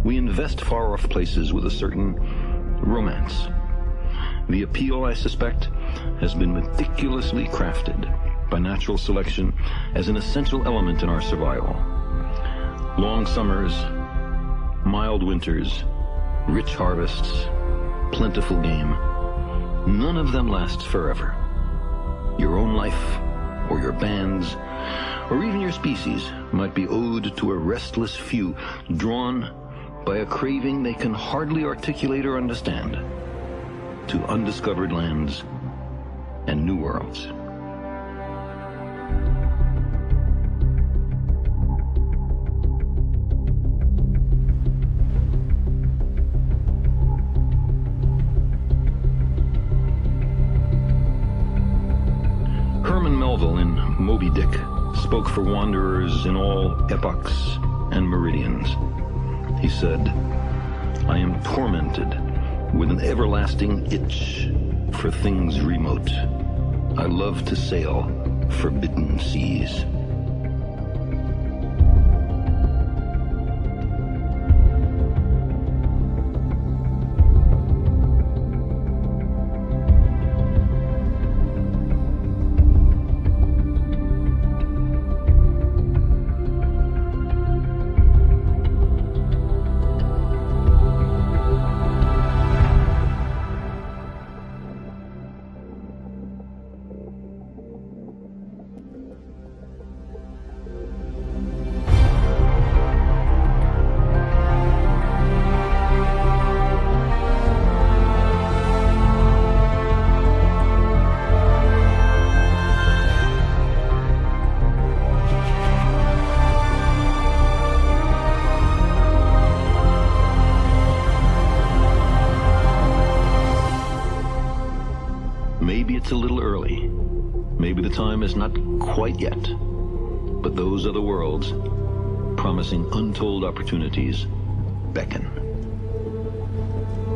We invest far-off places with a certain romance. The appeal, I suspect, has been meticulously crafted by natural selection as an essential element in our survival. Long summers, mild winters, rich harvests, plentiful game. None of them lasts forever. Your own life, or your band's, or even your species might be owed to a restless few, drawn by a craving they can hardly articulate or understand, to undiscovered lands and new worlds. Herman Melville in Moby Dick spoke for wanderers in all epochs and meridians. He said, "I am tormented with an everlasting itch for things remote. I love to sail forbidden seas." Maybe it's a little early. Maybe the time is not quite yet. But those other worlds, promising untold opportunities, beckon.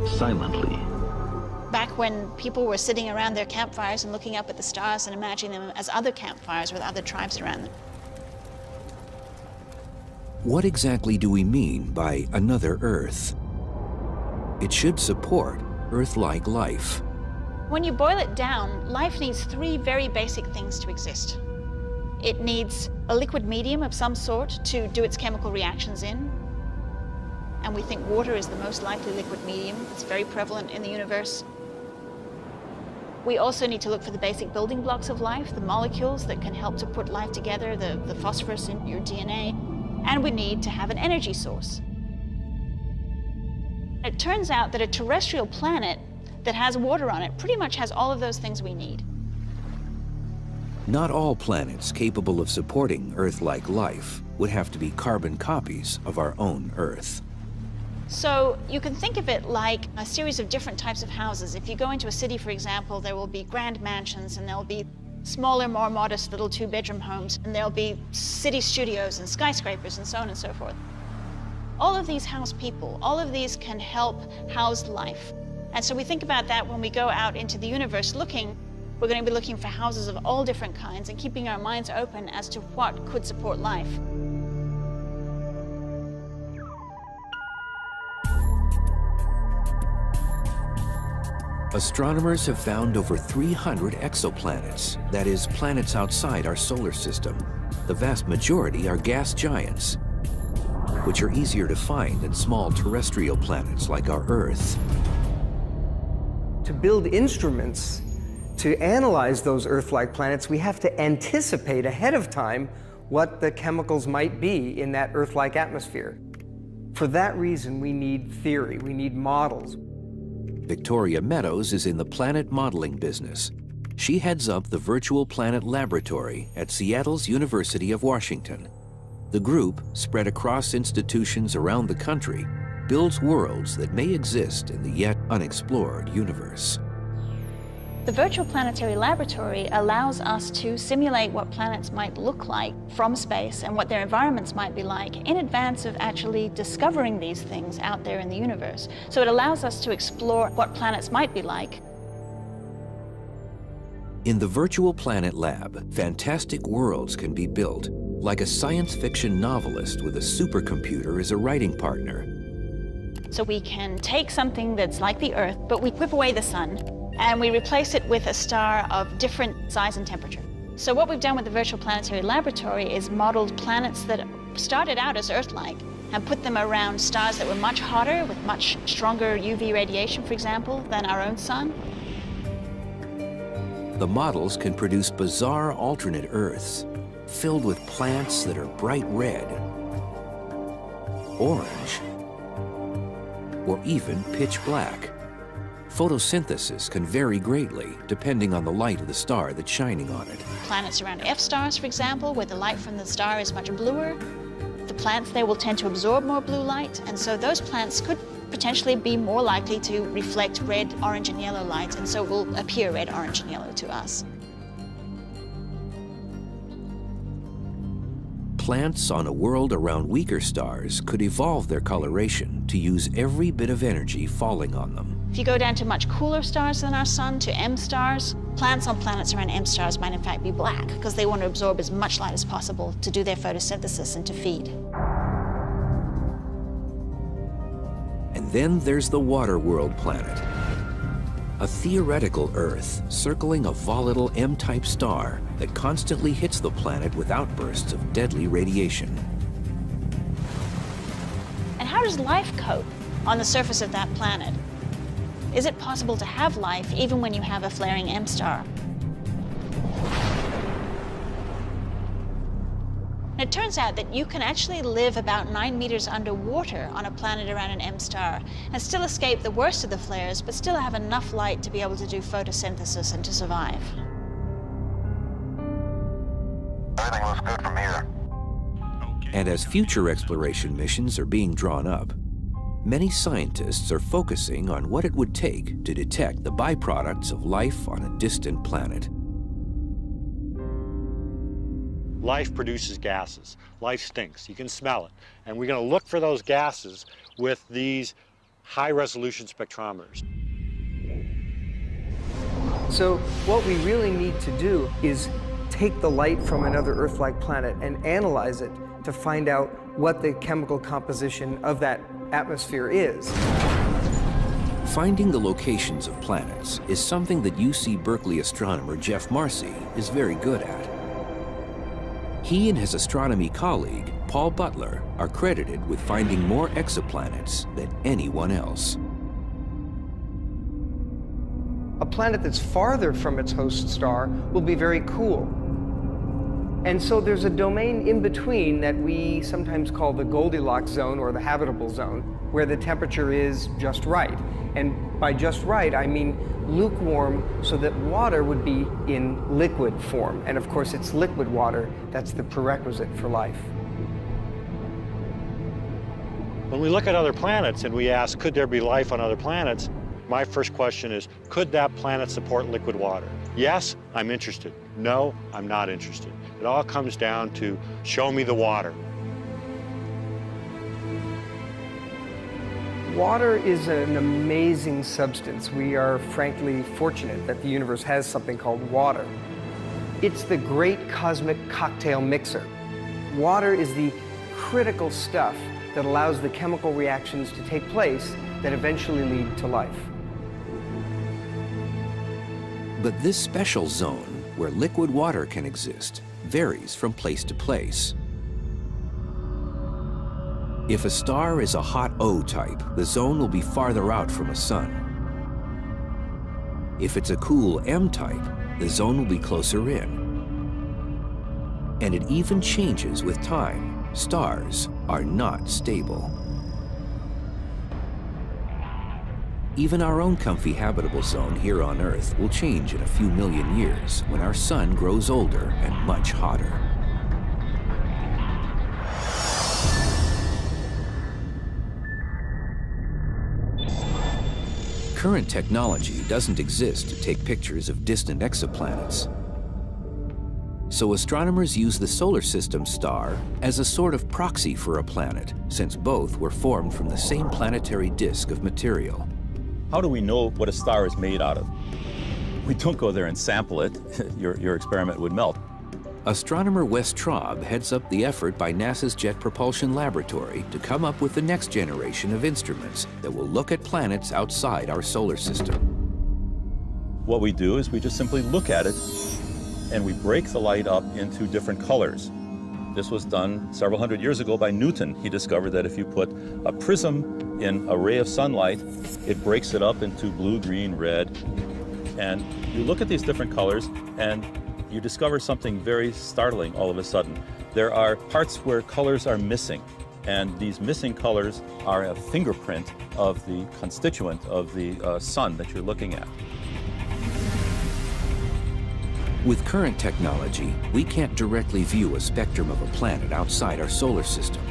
Silently. Back when people were sitting around their campfires and looking up at the stars and imagining them as other campfires with other tribes around them. What exactly do we mean by another Earth? It should support Earth-like life. When you boil it down, life needs three very basic things to exist. It needs a liquid medium of some sort to do its chemical reactions in. And we think water is the most likely liquid medium. It's very prevalent in the universe. We also need to look for the basic building blocks of life, the molecules that can help to put life together, the phosphorus in your DNA. And we need to have an energy source. It turns out that a terrestrial planet that has water on it pretty much has all of those things we need. Not all planets capable of supporting Earth-like life would have to be carbon copies of our own Earth. So you can think of it like a series of different types of houses. If you go into a city, for example, there will be grand mansions, and there'll be smaller, more modest little two-bedroom homes, and there'll be city studios and skyscrapers and so on and so forth. All of these house people, all of these can help house life. And so we think about that when we go out into the universe looking. We're going to be looking for houses of all different kinds and keeping our minds open as to what could support life. Astronomers have found over 300 exoplanets, that is, planets outside our solar system. The vast majority are gas giants, which are easier to find than small terrestrial planets like our Earth. To build instruments to analyze those Earth-like planets, we have to anticipate ahead of time what the chemicals might be in that Earth-like atmosphere. For that reason, we need theory, we need models. Victoria Meadows is in the planet modeling business. She heads up the Virtual Planet Laboratory at Seattle's University of Washington. The group, spread across institutions around the country, builds worlds that may exist in the yet unexplored universe. The Virtual Planetary Laboratory allows us to simulate what planets might look like from space and what their environments might be like in advance of actually discovering these things out there in the universe. So it allows us to explore what planets might be like. In the Virtual Planet Lab, fantastic worlds can be built, like a science fiction novelist with a supercomputer as a writing partner. So we can take something that's like the Earth, but we whip away the sun, and we replace it with a star of different size and temperature. So what we've done with the Virtual Planetary Laboratory is modeled planets that started out as Earth-like and put them around stars that were much hotter, with much stronger UV radiation, for example, than our own sun. The models can produce bizarre alternate Earths, filled with plants that are bright red, orange, or even pitch black. Photosynthesis can vary greatly depending on the light of the star that's shining on it. Planets around F stars, for example, where the light from the star is much bluer, the plants there will tend to absorb more blue light, and so those plants could potentially be more likely to reflect red, orange, and yellow light, and so will appear red, orange, and yellow to us. Plants on a world around weaker stars could evolve their coloration to use every bit of energy falling on them. If you go down to much cooler stars than our sun, to M stars, plants on planets around M stars might in fact be black because they want to absorb as much light as possible to do their photosynthesis and to feed. And then there's the water world planet, a theoretical Earth circling a volatile M-type star that constantly hits the planet with outbursts of deadly radiation. And how does life cope on the surface of that planet? Is it possible to have life even when you have a flaring M star? And it turns out that you can actually live about 9 meters underwater on a planet around an M star and still escape the worst of the flares, but still have enough light to be able to do photosynthesis and to survive. Everything looks good from here. And as future exploration missions are being drawn up, many scientists are focusing on what it would take to detect the byproducts of life on a distant planet. Life produces gases. Life stinks. You can smell it. And we're going to look for those gases with these high-resolution spectrometers. So what we really need to do is take the light from another Earth-like planet and analyze it to find out what the chemical composition of that atmosphere is. Finding the locations of planets is something that UC Berkeley astronomer Jeff Marcy is very good at. He and his astronomy colleague, Paul Butler, are credited with finding more exoplanets than anyone else. A planet that's farther from its host star will be very cool. And so there's a domain in between that we sometimes call the Goldilocks zone or the habitable zone, where the temperature is just right. And by just right, I mean lukewarm so that water would be in liquid form. And of course, it's liquid water that's the prerequisite for life. When we look at other planets and we ask, could there be life on other planets? My first question is, could that planet support liquid water? Yes, I'm interested. No, I'm not interested. It all comes down to show me the water. Water is an amazing substance. We are frankly fortunate that the universe has something called water. It's the great cosmic cocktail mixer. Water is the critical stuff that allows the chemical reactions to take place that eventually lead to life. But this special zone, where liquid water can exist, varies from place to place. If a star is a hot O type, the zone will be farther out from a sun. If it's a cool M type, the zone will be closer in. And it even changes with time. Stars are not stable. Even our own comfy habitable zone here on Earth will change in a few million years when our sun grows older and much hotter. Current technology doesn't exist to take pictures of distant exoplanets. So astronomers use the solar system star as a sort of proxy for a planet, since both were formed from the same planetary disk of material. How do we know what a star is made out of? We don't go there and sample it. Your experiment would melt. Astronomer Wes Traub heads up the effort by NASA's Jet Propulsion Laboratory to come up with the next generation of instruments that will look at planets outside our solar system. What we do is we just simply look at it and we break the light up into different colors. This was done several hundred years ago by Newton. He discovered that if you put a prism in a ray of sunlight, it breaks it up into blue, green, red. And you look at these different colors and you discover something very startling all of a sudden. There are parts where colors are missing, and these missing colors are a fingerprint of the constituent of the sun that you're looking at. With current technology, we can't directly view a spectrum of a planet outside our solar system.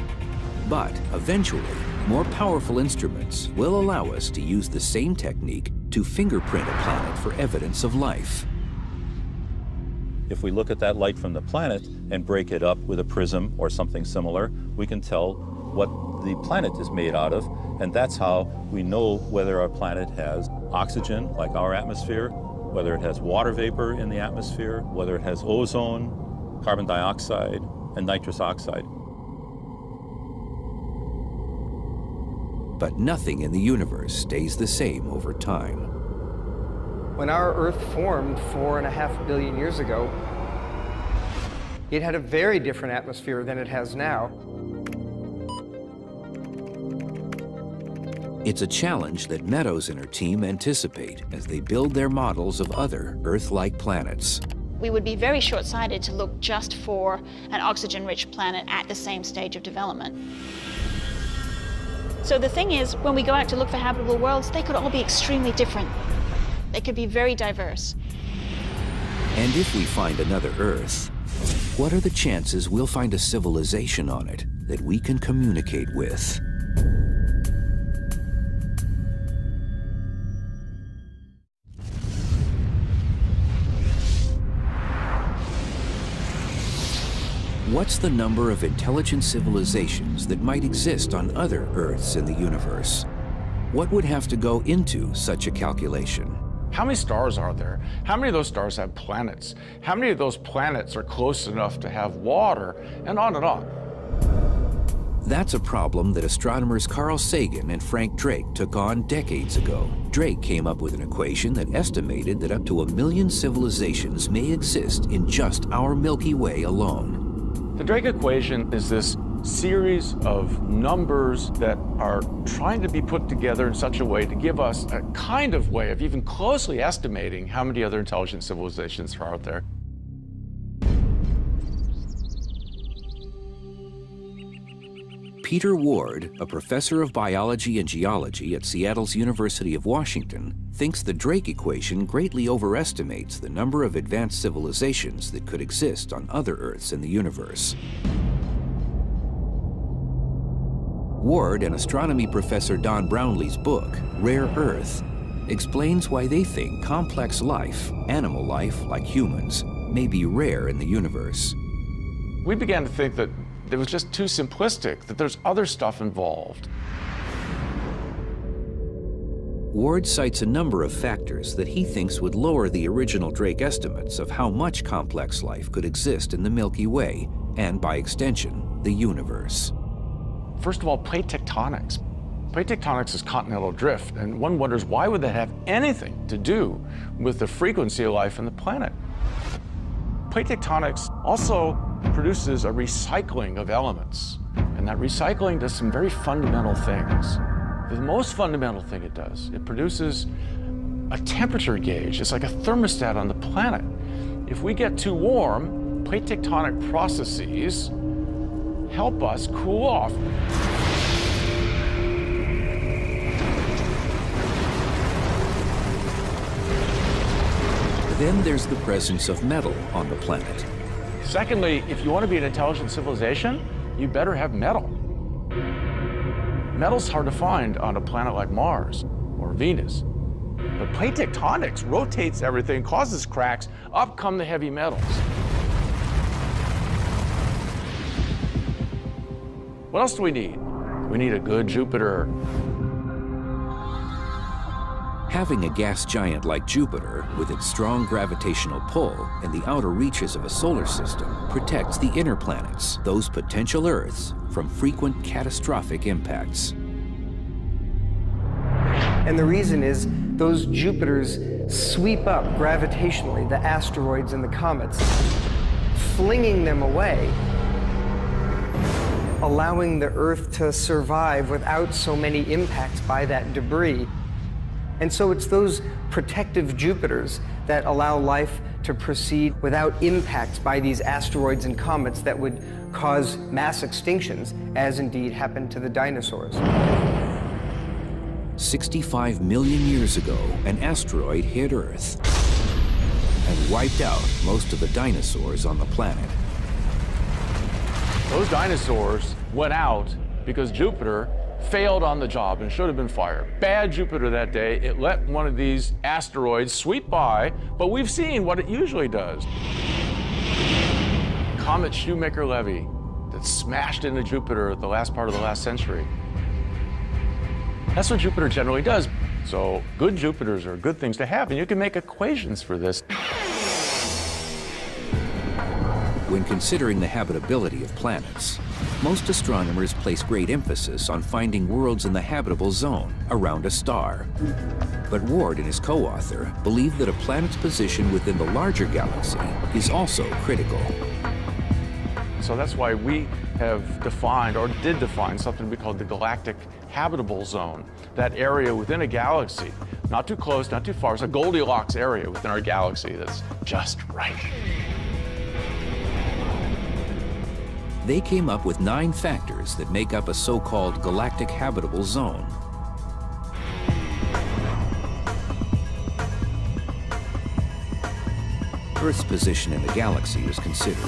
But eventually, more powerful instruments will allow us to use the same technique to fingerprint a planet for evidence of life. If we look at that light from the planet and break it up with a prism or something similar, we can tell what the planet is made out of, and that's how we know whether our planet has oxygen, like our atmosphere, whether it has water vapor in the atmosphere, whether it has ozone, carbon dioxide, and nitrous oxide. But nothing in the universe stays the same over time. When our Earth formed 4.5 billion years ago, it had a very different atmosphere than it has now. It's a challenge that Meadows and her team anticipate as they build their models of other Earth-like planets. We would be very short-sighted to look just for an oxygen-rich planet at the same stage of development. So the thing is, when we go out to look for habitable worlds, they could all be extremely different. They could be very diverse. And if we find another Earth, what are the chances we'll find a civilization on it that we can communicate with? What's the number of intelligent civilizations that might exist on other Earths in the universe? What would have to go into such a calculation? How many stars are there? How many of those stars have planets? How many of those planets are close enough to have water? And on and on. That's a problem that astronomers Carl Sagan and Frank Drake took on decades ago. Drake came up with an equation that estimated that up to 1 million civilizations may exist in just our Milky Way alone. The Drake equation is this series of numbers that are trying to be put together in such a way to give us a kind of way of even closely estimating how many other intelligent civilizations are out there. Peter Ward, a professor of biology and geology at Seattle's University of Washington, thinks the Drake equation greatly overestimates the number of advanced civilizations that could exist on other Earths in the universe. Ward and astronomy professor Don Brownlee's book, Rare Earth, explains why they think complex life, animal life like humans, may be rare in the universe. We began to think that it was just too simplistic, that there's other stuff involved. Ward cites a number of factors that he thinks would lower the original Drake estimates of how much complex life could exist in the Milky Way, and by extension, the universe. First of all, plate tectonics. Plate tectonics is continental drift, and one wonders why would that have anything to do with the frequency of life on the planet? Plate tectonics also produces a recycling of elements, and that recycling does some very fundamental things. The most fundamental thing it does, it produces a temperature gauge. It's like a thermostat on the planet. If we get too warm, plate tectonic processes help us cool off. Then there's the presence of metal on the planet. Secondly, if you want to be an intelligent civilization, you better have metal. Metal's hard to find on a planet like Mars or Venus. But plate tectonics rotates everything, causes cracks, up come the heavy metals. What else do we need? We need a good Jupiter. Having a gas giant like Jupiter with its strong gravitational pull in the outer reaches of a solar system protects the inner planets, those potential Earths, from frequent catastrophic impacts. And the reason is those Jupiters sweep up gravitationally the asteroids and the comets, flinging them away, allowing the Earth to survive without so many impacts by that debris. And so it's those protective Jupiters that allow life to proceed without impacts by these asteroids and comets that would cause mass extinctions, as indeed happened to the dinosaurs. 65 million years ago, an asteroid hit Earth and wiped out most of the dinosaurs on the planet. Those dinosaurs went out because Jupiter failed on the job and should have been fired. Bad Jupiter that day. It let one of these asteroids sweep by, but we've seen what it usually does. Comet Shoemaker-Levy that smashed into Jupiter at the last part of the last century. That's what Jupiter generally does. So good Jupiters are good things to have, and you can make equations for this. When considering the habitability of planets, most astronomers place great emphasis on finding worlds in the habitable zone around a star. But Ward and his co-author believe that a planet's position within the larger galaxy is also critical. So that's why we have defined, or did define, something we call the galactic habitable zone. That area within a galaxy, not too close, not too far. It's a Goldilocks area within our galaxy that's just right. They came up with 9 factors that make up a so-called galactic habitable zone. Earth's position in the galaxy was considered.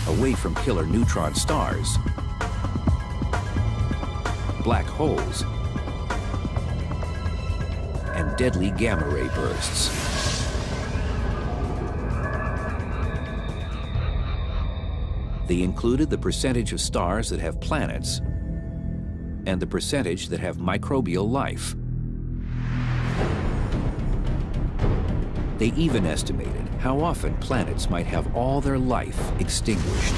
Away from killer neutron stars, black holes, and deadly gamma ray bursts. They included the percentage of stars that have planets and the percentage that have microbial life. They even estimated how often planets might have all their life extinguished.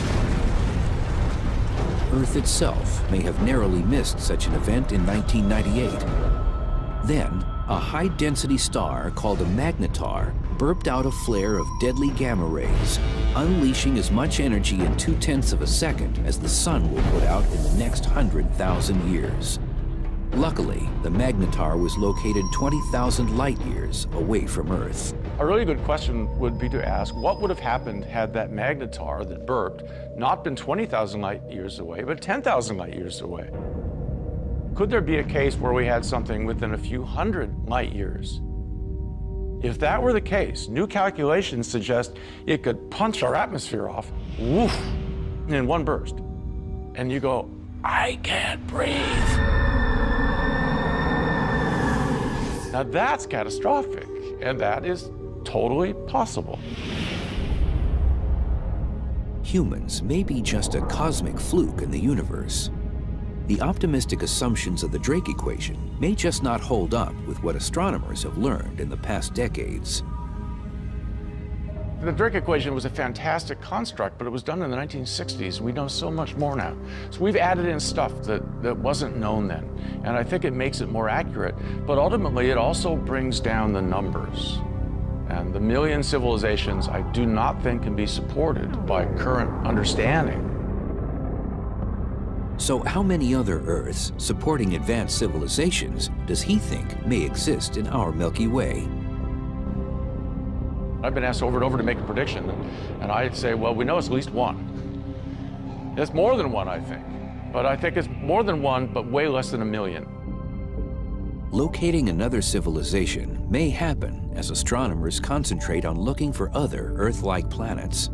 Earth itself may have narrowly missed such an event in 1998. Then, a high-density star called a magnetar burped out a flare of deadly gamma rays, unleashing as much energy in 0.2 of a second as the sun will put out in the next 100,000 years. Luckily, the magnetar was located 20,000 light-years away from Earth. A really good question would be to ask, what would have happened had that magnetar that burped not been 20,000 light-years away, but 10,000 light-years away? Could there be a case where we had something within a few hundred light-years? If that were the case, new calculations suggest it could punch our atmosphere off, woof, in one burst. And you go, I can't breathe. Now that's catastrophic, and that is totally possible. Humans may be just a cosmic fluke in the universe. The optimistic assumptions of the Drake equation may just not hold up with what astronomers have learned in the past decades. The Drake equation was a fantastic construct, but it was done in the 1960s. We know so much more now. So we've added in stuff that wasn't known then. And I think it makes it more accurate, but ultimately it also brings down the numbers. And the million civilizations I do not think can be supported by current understanding. So how many other Earths supporting advanced civilizations does he think may exist in our Milky Way? I've been asked over and over to make a prediction, and I'd say, well, we know it's at least one. It's more than one, I think. But I think it's more than one, but way less than 1 million. Locating another civilization may happen as astronomers concentrate on looking for other Earth-like planets.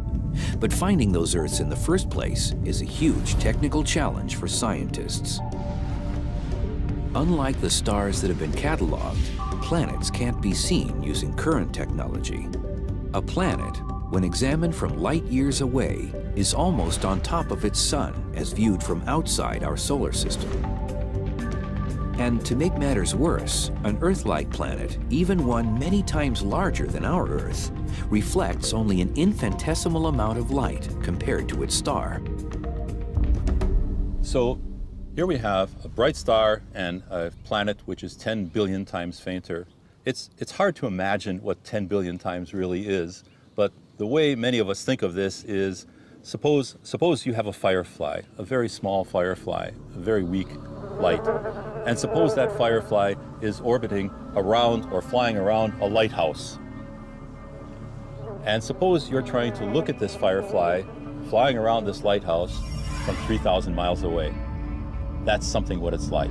But finding those Earths in the first place is a huge technical challenge for scientists. Unlike the stars that have been cataloged, planets can't be seen using current technology. A planet, when examined from light years away, is almost on top of its sun as viewed from outside our solar system. And to make matters worse, an Earth-like planet, even one many times larger than our Earth, reflects only an infinitesimal amount of light compared to its star. So here we have a bright star and a planet which is 10 billion times fainter. It's hard to imagine what 10 billion times really is, but the way many of us think of this is, suppose you have a firefly, a very small firefly, a very weak light, and suppose that firefly is orbiting around or flying around a lighthouse. And suppose you're trying to look at this firefly flying around this lighthouse from 3,000 miles away. That's something what it's like.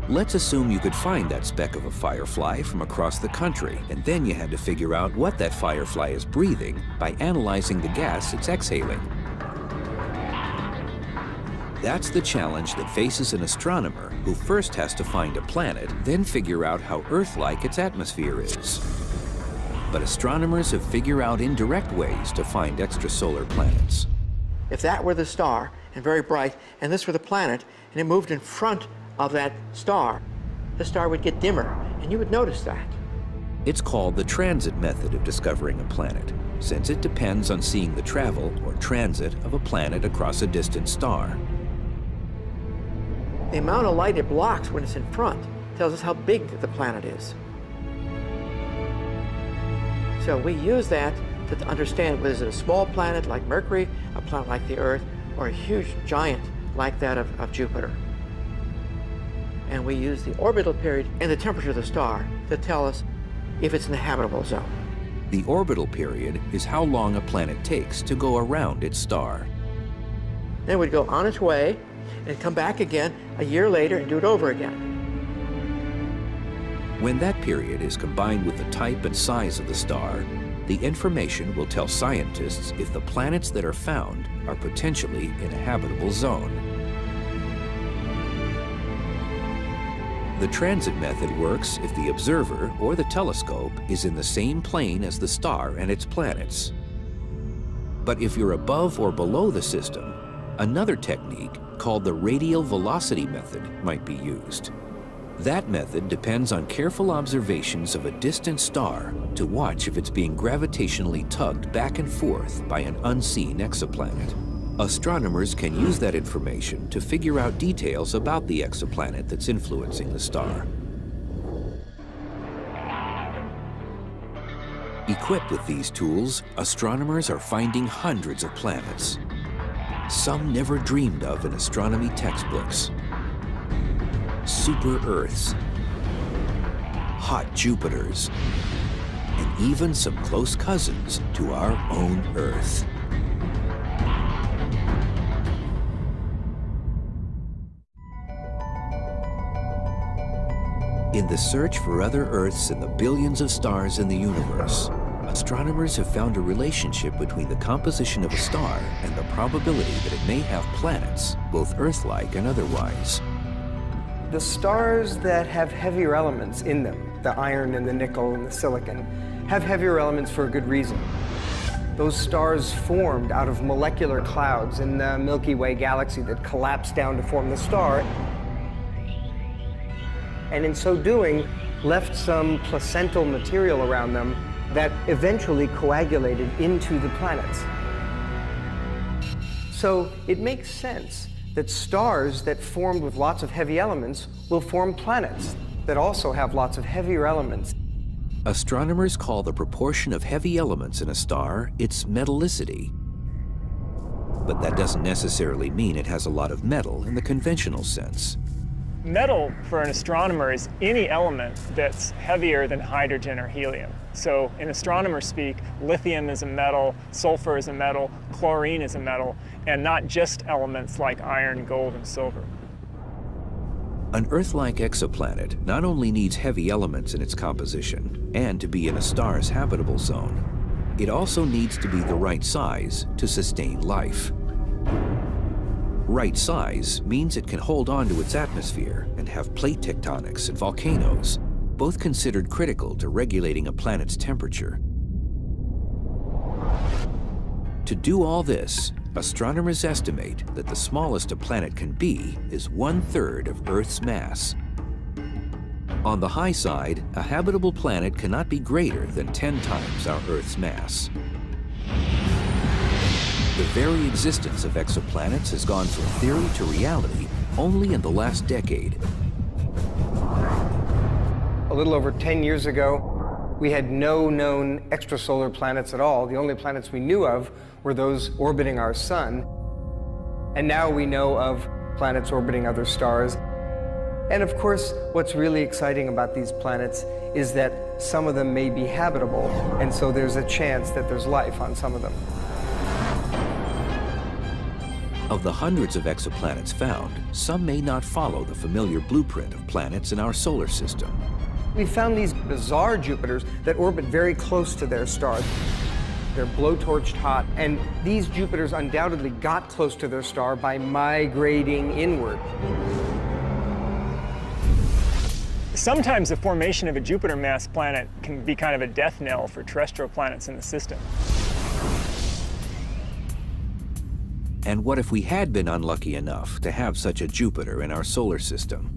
Let's assume you could find that speck of a firefly from across the country, and then you had to figure out what that firefly is breathing by analyzing the gas it's exhaling. That's the challenge that faces an astronomer who first has to find a planet, then figure out how Earth-like its atmosphere is. But astronomers have figured out indirect ways to find extrasolar planets. If that were the star, and very bright, and this were the planet, and it moved in front of that star, the star would get dimmer, and you would notice that. It's called the transit method of discovering a planet, since it depends on seeing the travel or transit of a planet across a distant star. The amount of light it blocks when it's in front tells us how big the planet is. So we use that to understand whether it's a small planet like Mercury, a planet like the Earth, or a huge giant like that of Jupiter. And we use the orbital period and the temperature of the star to tell us if it's in the habitable zone. The orbital period is how long a planet takes to go around its star. Then it would go on its way and come back again a year later and do it over again. When that period is combined with the type and size of the star, the information will tell scientists if the planets that are found are potentially in a habitable zone. The transit method works if the observer or the telescope is in the same plane as the star and its planets. But if you're above or below the system, another technique called the radial velocity method might be used. That method depends on careful observations of a distant star to watch if it's being gravitationally tugged back and forth by an unseen exoplanet. Astronomers can use that information to figure out details about the exoplanet that's influencing the star. Equipped with these tools, astronomers are finding hundreds of planets, some never dreamed of in astronomy textbooks. Super Earths, hot Jupiters, and even some close cousins to our own Earth. In the search for other Earths in the billions of stars in the universe, astronomers have found a relationship between the composition of a star and the probability that it may have planets, both Earth-like and otherwise. The stars that have heavier elements in them, the iron and the nickel and the silicon, have heavier elements for a good reason. Those stars formed out of molecular clouds in the Milky Way galaxy that collapsed down to form the star, and in so doing, left some placental material around them that eventually coagulated into the planets. So it makes sense that stars that formed with lots of heavy elements will form planets that also have lots of heavier elements. Astronomers call the proportion of heavy elements in a star its metallicity. But that doesn't necessarily mean it has a lot of metal in the conventional sense. Metal, for an astronomer, is any element that's heavier than hydrogen or helium. So in astronomer speak, lithium is a metal, sulfur is a metal, chlorine is a metal, and not just elements like iron, gold, and silver. An Earth-like exoplanet not only needs heavy elements in its composition and to be in a star's habitable zone, it also needs to be the right size to sustain life. Right size means it can hold on to its atmosphere and have plate tectonics and volcanoes, both considered critical to regulating a planet's temperature. To do all this, Astronomers estimate that the smallest a planet can be is 1/3 of Earth's mass. On the high side, a habitable planet cannot be greater than 10 times our Earth's mass. The very existence of exoplanets has gone from theory to reality only in the last decade. A little over 10 years ago, we had no known extrasolar planets at all. The only planets we knew of were those orbiting our sun. And now we know of planets orbiting other stars. And of course, what's really exciting about these planets is that some of them may be habitable, and so there's a chance that there's life on some of them. Of the hundreds of exoplanets found, some may not follow the familiar blueprint of planets in our solar system. We found these bizarre Jupiters that orbit very close to their star. They're blowtorched hot, and these Jupiters undoubtedly got close to their star by migrating inward. Sometimes the formation of a Jupiter-mass planet can be kind of a death knell for terrestrial planets in the system. And what if we had been unlucky enough to have such a Jupiter in our solar system?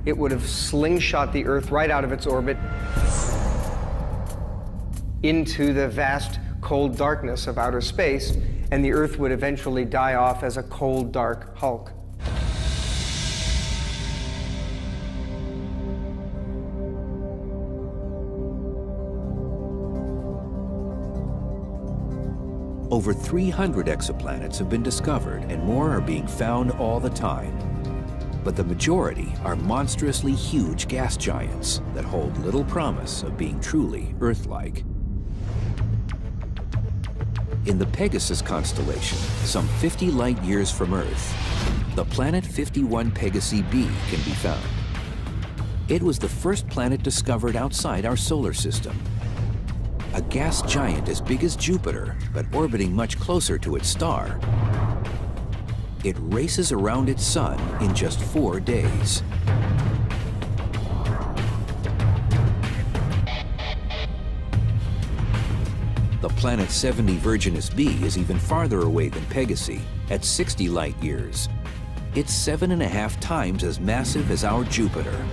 It would have slingshot the Earth right out of its orbit into the vast, cold darkness of outer space, and the Earth would eventually die off as a cold, dark hulk. Over 300 exoplanets have been discovered, and more are being found all the time. But the majority are monstrously huge gas giants that hold little promise of being truly Earth-like. In the Pegasus constellation, some 50 light-years from Earth, the planet 51 Pegasi b can be found. It was the first planet discovered outside our solar system. A gas giant as big as Jupiter, but orbiting much closer to its star. It races around its sun in just 4 days. The planet 70 Virginis b is even farther away than Pegasi, at 60 light-years. It's 7.5 times as massive as our Jupiter.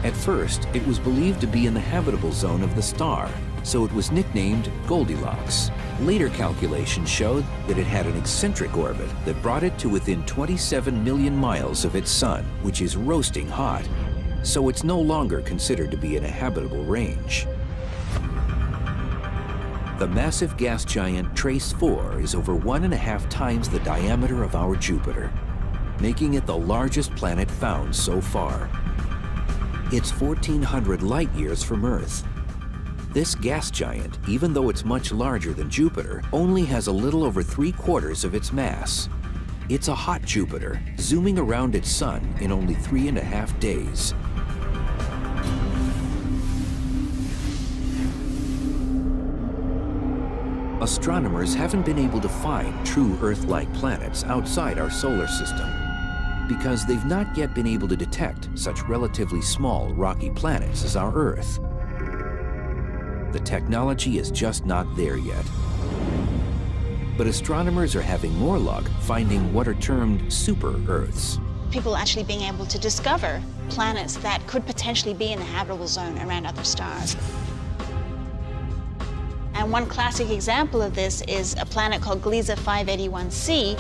At first, it was believed to be in the habitable zone of the star, so it was nicknamed Goldilocks. Later calculations showed that it had an eccentric orbit that brought it to within 27 million miles of its sun, which is roasting hot, so it's no longer considered to be in a habitable range. The massive gas giant Trace 4 is over 1.5 times the diameter of our Jupiter, making it the largest planet found so far. It's 1,400 light-years from Earth. This gas giant, even though it's much larger than Jupiter, only has a little over 3/4 of its mass. It's a hot Jupiter, zooming around its sun in only 3.5 days. Astronomers haven't been able to find true Earth-like planets outside our solar system because they've not yet been able to detect such relatively small rocky planets as our Earth. The technology is just not there yet. But astronomers are having more luck finding what are termed super-Earths. People actually being able to discover planets that could potentially be in the habitable zone around other stars. And one classic example of this is a planet called Gliese 581c.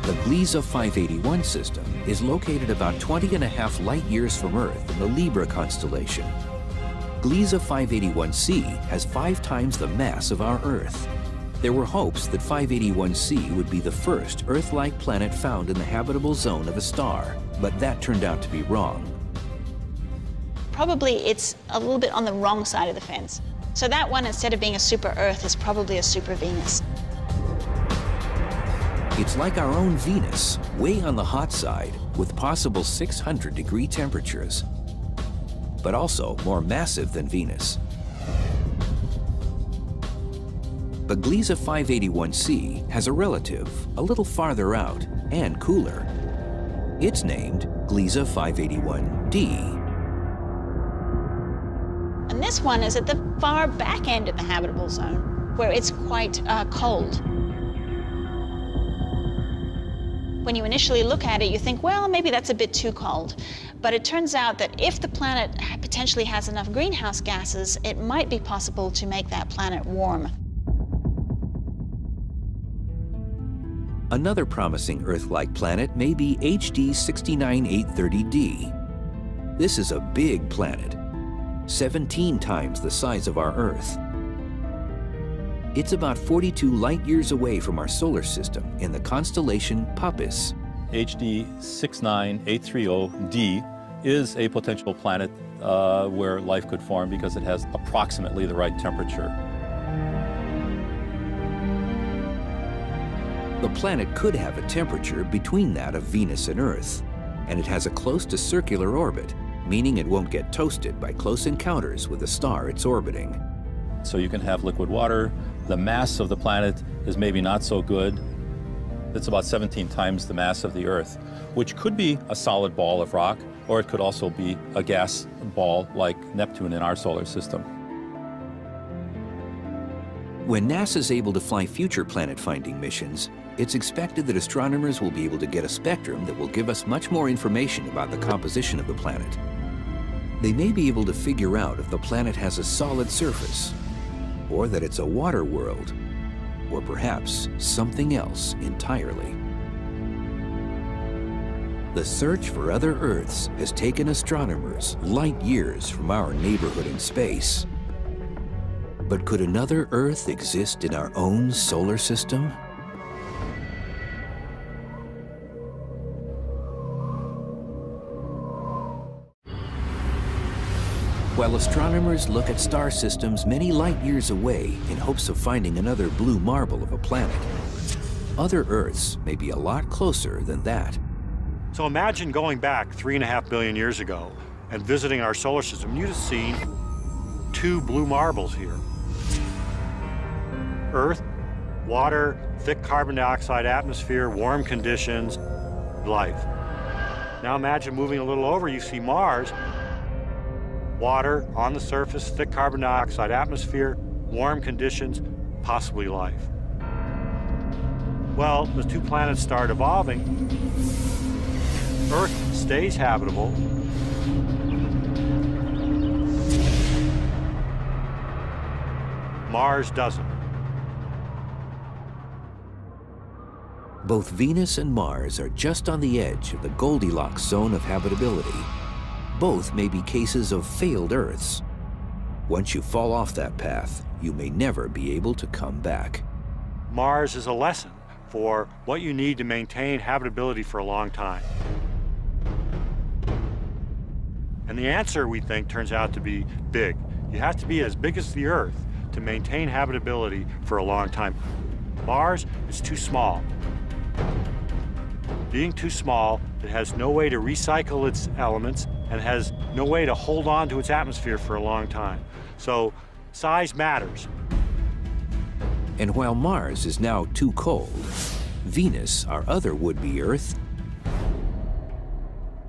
The Gliese 581 system is located about 20.5 light-years from Earth in the Libra constellation. Gliese 581c has 5 times the mass of our Earth. There were hopes that 581c would be the first Earth-like planet found in the habitable zone of a star, but that turned out to be wrong. Probably it's a little bit on the wrong side of the fence. So that one, instead of being a super-Earth, is probably a super-Venus. It's like our own Venus, way on the hot side, with possible 600-degree temperatures, but also more massive than Venus. But Gliese 581c has a relative a little farther out and cooler. It's named Gliese 581d. And this one is at the far back end of the habitable zone. where it's quite cold. When you initially look at it, you think, well, maybe that's a bit too cold. But it turns out that if the planet potentially has enough greenhouse gases, it might be possible to make that planet warm. Another promising Earth-like planet may be HD 69830d. This is a big planet, 17 times the size of our Earth. It's about 42 light-years away from our solar system in the constellation Puppis. HD 69830d is a potential planet where life could form because it has approximately the right temperature. The planet could have a temperature between that of Venus and Earth, and it has a close to circular orbit, meaning it won't get toasted by close encounters with the star it's orbiting. So you can have liquid water. The mass of the planet is maybe not so good. It's about 17 times the mass of the Earth, which could be a solid ball of rock, or it could also be a gas ball like Neptune in our solar system. When NASA's able to fly future planet-finding missions, it's expected that astronomers will be able to get a spectrum that will give us much more information about the composition of the planet. They may be able to figure out if the planet has a solid surface, or that it's a water world, or perhaps something else entirely. The search for other Earths has taken astronomers light years from our neighborhood in space. But could another Earth exist in our own solar system? While astronomers look at star systems many light years away in hopes of finding another blue marble of a planet, other Earths may be a lot closer than that. So imagine going back 3.5 billion years ago and visiting our solar system. You'd have seen 2 blue marbles here. Earth, water, thick carbon dioxide atmosphere, warm conditions, life. Now imagine moving a little over, you see Mars. Water on the surface, thick carbon dioxide atmosphere, warm conditions, possibly life. Well, the 2 planets start evolving. Earth stays habitable. Mars doesn't. Both Venus and Mars are just on the edge of the Goldilocks zone of habitability. Both may be cases of failed Earths. Once you fall off that path, you may never be able to come back. Mars is a lesson for what you need to maintain habitability for a long time. And the answer, we think, turns out to be big. You have to be as big as the Earth to maintain habitability for a long time. Mars is too small. Being too small, it has no way to recycle its elements and has no way to hold on to its atmosphere for a long time. So size matters. And while Mars is now too cold, Venus, our other would-be Earth,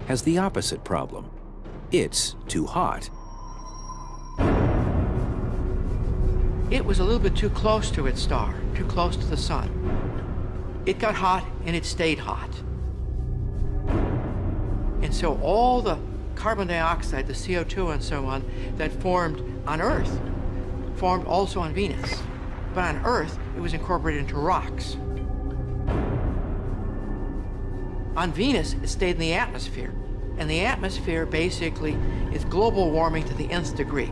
has the opposite problem. It's too hot. It was a little bit too close to its star, too close to the sun. It got hot and it stayed hot. And so all the carbon dioxide, the CO2 and so on, that formed on Earth, formed also on Venus. But on Earth, it was incorporated into rocks. On Venus, it stayed in the atmosphere. And the atmosphere basically is global warming to the nth degree.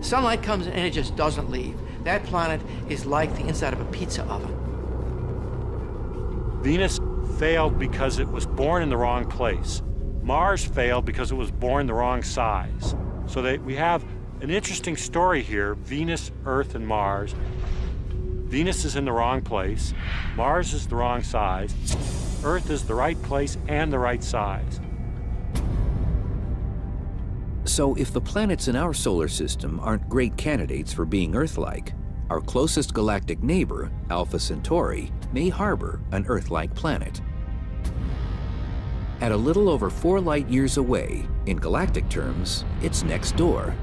Sunlight comes in and it just doesn't leave. That planet is like the inside of a pizza oven. Venus failed because it was born in the wrong place. Mars failed because it was born the wrong size. So we have an interesting story here, Venus, Earth, and Mars. Venus is in the wrong place. Mars is the wrong size. Earth is the right place and the right size. So if the planets in our solar system aren't great candidates for being Earth-like, our closest galactic neighbor, Alpha Centauri, may harbor an Earth-like planet. At a little over 4 light-years away, in galactic terms, it's next door.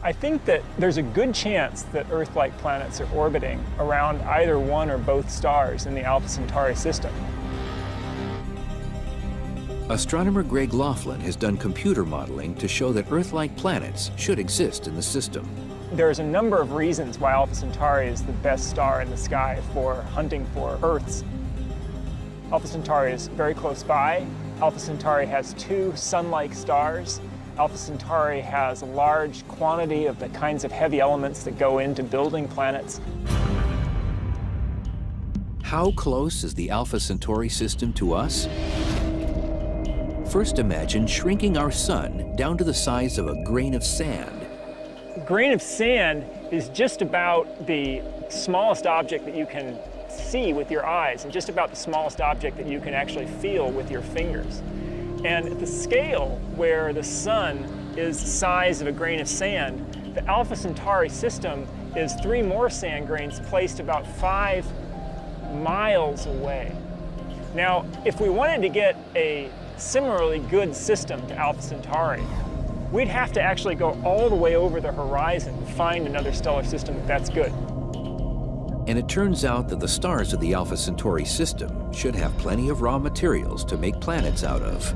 I think that there's a good chance that Earth-like planets are orbiting around either one or both stars in the Alpha Centauri system. Astronomer Greg Laughlin has done computer modeling to show that Earth-like planets should exist in the system. There's a number of reasons why Alpha Centauri is the best star in the sky for hunting for Earths. Alpha Centauri is very close by. Alpha Centauri has 2 sun-like stars. Alpha Centauri has a large quantity of the kinds of heavy elements that go into building planets. How close is the Alpha Centauri system to us? First, imagine shrinking our sun down to the size of a grain of sand. A grain of sand is just about the smallest object that you can see with your eyes, and just about the smallest object that you can actually feel with your fingers. And at the scale where the sun is the size of a grain of sand, the Alpha Centauri system is 3 more sand grains placed about 5 miles away. Now, if we wanted to get a similarly good system to Alpha Centauri, we'd have to actually go all the way over the horizon to find another stellar system that's good. And it turns out that the stars of the Alpha Centauri system should have plenty of raw materials to make planets out of.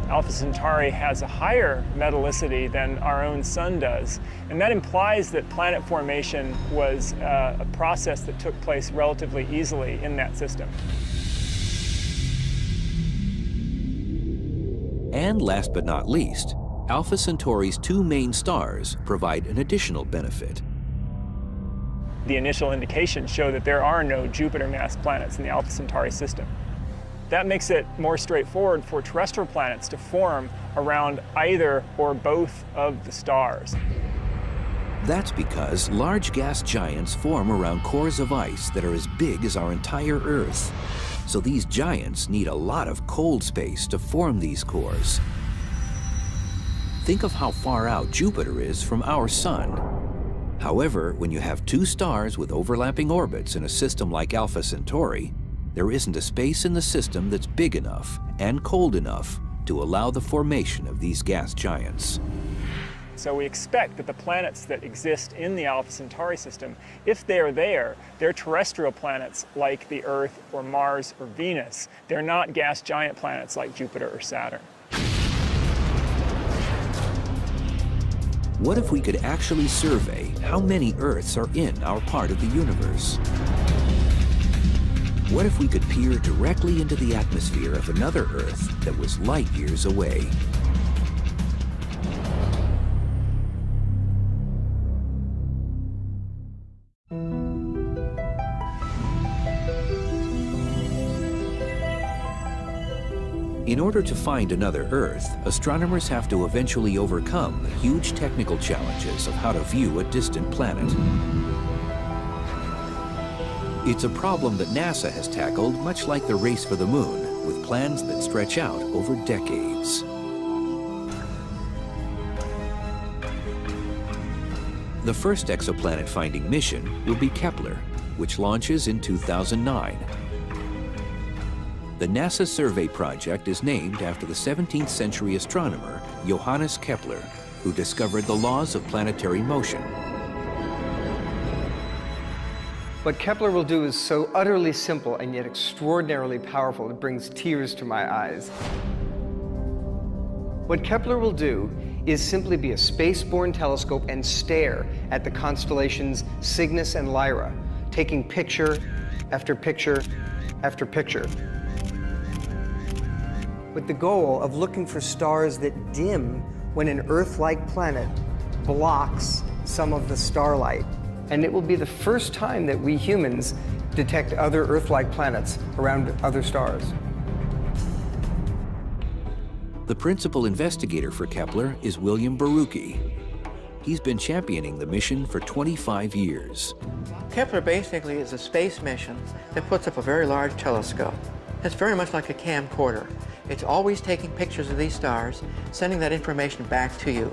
Alpha Centauri has a higher metallicity than our own sun does, and that implies that planet formation was a process that took place relatively easily in that system. And last but not least, Alpha Centauri's 2 main stars provide an additional benefit. The initial indications show that there are no Jupiter-mass planets in the Alpha Centauri system. That makes it more straightforward for terrestrial planets to form around either or both of the stars. That's because large gas giants form around cores of ice that are as big as our entire Earth. So these giants need a lot of cold space to form these cores. Think of how far out Jupiter is from our sun. However, when you have 2 stars with overlapping orbits in a system like Alpha Centauri, there isn't a space in the system that's big enough and cold enough to allow the formation of these gas giants. So we expect that the planets that exist in the Alpha Centauri system, if they're there, they're terrestrial planets like the Earth or Mars or Venus. They're not gas giant planets like Jupiter or Saturn. What if we could actually survey how many Earths are in our part of the universe? What if we could peer directly into the atmosphere of another Earth that was light years away? In order to find another Earth, astronomers have to eventually overcome the huge technical challenges of how to view a distant planet. It's a problem that NASA has tackled much like the race for the moon, with plans that stretch out over decades. The first exoplanet-finding mission will be Kepler, which launches in 2009. The NASA Survey project is named after the 17th century astronomer Johannes Kepler, who discovered the laws of planetary motion. What Kepler will do is so utterly simple and yet extraordinarily powerful, it brings tears to my eyes. What Kepler will do is simply be a space-borne telescope and stare at the constellations Cygnus and Lyra, taking picture after picture after picture, with the goal of looking for stars that dim when an Earth-like planet blocks some of the starlight. And it will be the first time that we humans detect other Earth-like planets around other stars. The principal investigator for Kepler is William Barucki. He's been championing the mission for 25 years. Kepler basically is a space mission that puts up a very large telescope. It's very much like a camcorder. It's always taking pictures of these stars, sending that information back to you.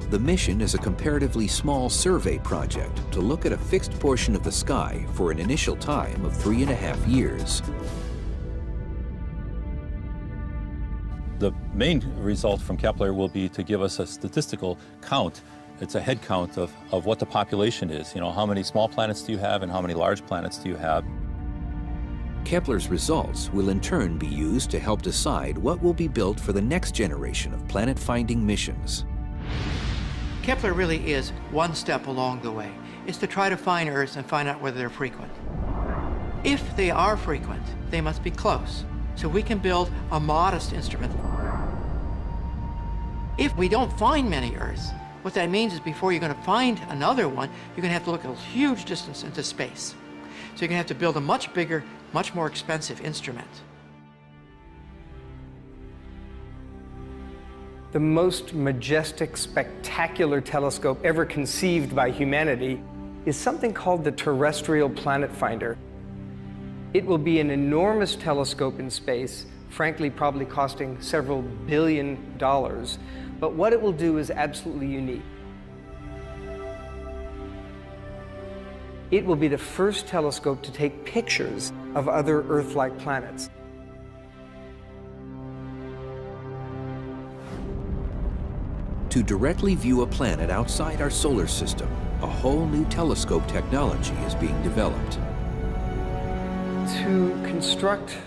The mission is a comparatively small survey project to look at a fixed portion of the sky for an initial time of 3.5 years. The main result from Kepler will be to give us a statistical count. It's a head count of what the population is. You know, how many small planets do you have and how many large planets do you have? Kepler's results will in turn be used to help decide what will be built for the next generation of planet-finding missions. Kepler really is one step along the way. It's to try to find Earths and find out whether they're frequent. If they are frequent, they must be close. So we can build a modest instrument. If we don't find many Earths, what that means is before you're going to find another one, you're going to have to look a huge distance into space. So you're going to have to build a much bigger, much more expensive instrument. The most majestic, spectacular telescope ever conceived by humanity is something called the Terrestrial Planet Finder. It will be an enormous telescope in space, frankly probably costing several $1 billion, but what it will do is absolutely unique. It will be the first telescope to take pictures of other Earth-like planets. To directly view a planet outside our solar system, a whole new telescope technology is being developed. To construct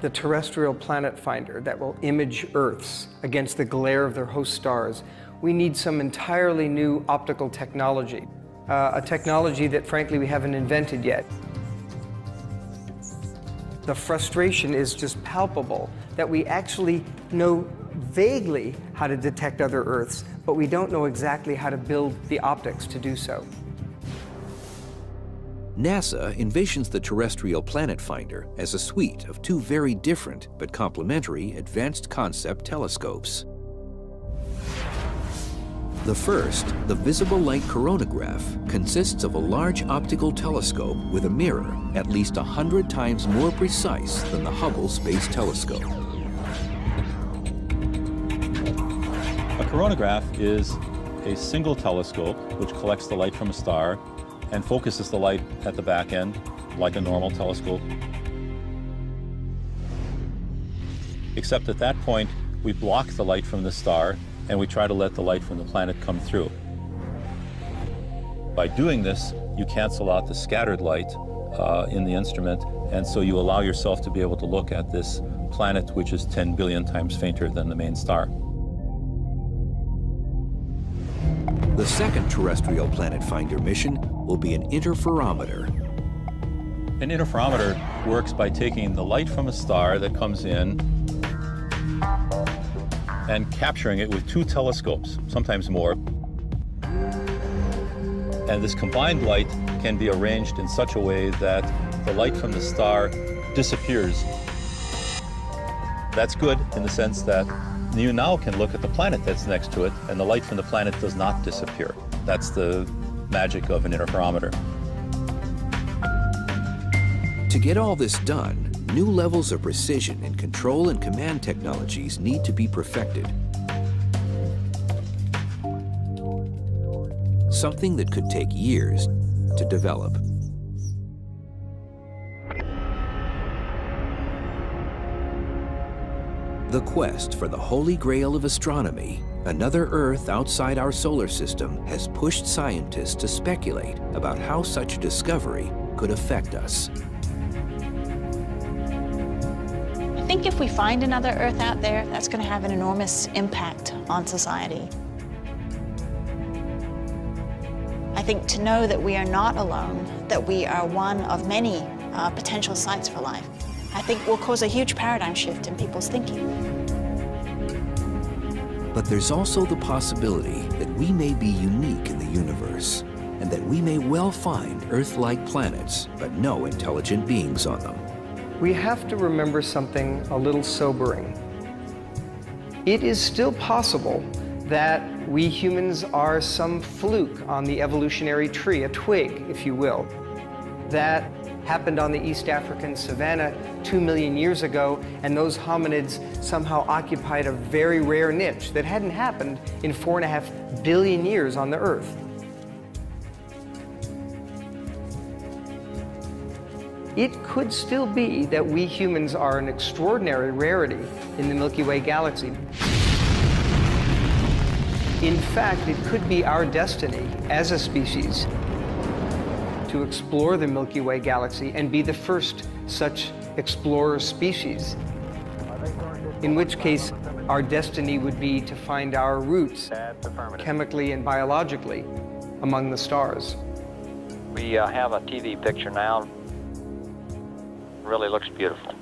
the Terrestrial Planet Finder that will image Earths against the glare of their host stars, we need some entirely new optical technology, a technology that frankly we haven't invented yet. The frustration is just palpable that we actually know vaguely how to detect other Earths, but we don't know exactly how to build the optics to do so. NASA envisions the Terrestrial Planet Finder as a suite of two very different but complementary advanced concept telescopes. The first, the visible light coronagraph, consists of a large optical telescope with a mirror at least 100 times more precise than the Hubble Space Telescope. A coronagraph is a single telescope which collects the light from a star and focuses the light at the back end like a normal telescope. Except at that point, we block the light from the star and we try to let the light from the planet come through. By doing this, you cancel out the scattered light in the instrument, and so you allow yourself to be able to look at this planet which is 10 billion times fainter than the main star. The second Terrestrial Planet Finder mission will be an interferometer. An interferometer works by taking the light from a star that comes in and capturing it with two telescopes, sometimes more. And this combined light can be arranged in such a way that the light from the star disappears. That's good in the sense that you now can look at the planet that's next to it, and the light from the planet does not disappear. That's the magic of an interferometer. To get all this done, new levels of precision in control and command technologies need to be perfected. Something that could take years to develop. The quest for the holy grail of astronomy, another Earth outside our solar system, has pushed scientists to speculate about how such a discovery could affect us. I think if we find another Earth out there, that's going to have an enormous impact on society. I think to know that we are not alone, that we are one of many potential sites for life, I think will cause a huge paradigm shift in people's thinking. But there's also the possibility that we may be unique in the universe, and that we may well find Earth-like planets, but no intelligent beings on them. We have to remember something a little sobering. It is still possible that we humans are some fluke on the evolutionary tree, a twig, if you will, that happened on the East African savanna 2 million years ago, and those hominids somehow occupied a very rare niche that hadn't happened in 4.5 billion years on the Earth. it could still be that we humans are an extraordinary rarity in the Milky Way galaxy. In fact, it could be our destiny as a species to explore the Milky Way galaxy and be the first such explorer species, in which case our destiny would be to find our roots, chemically and biologically, among the stars. We have a TV picture now. Really looks beautiful.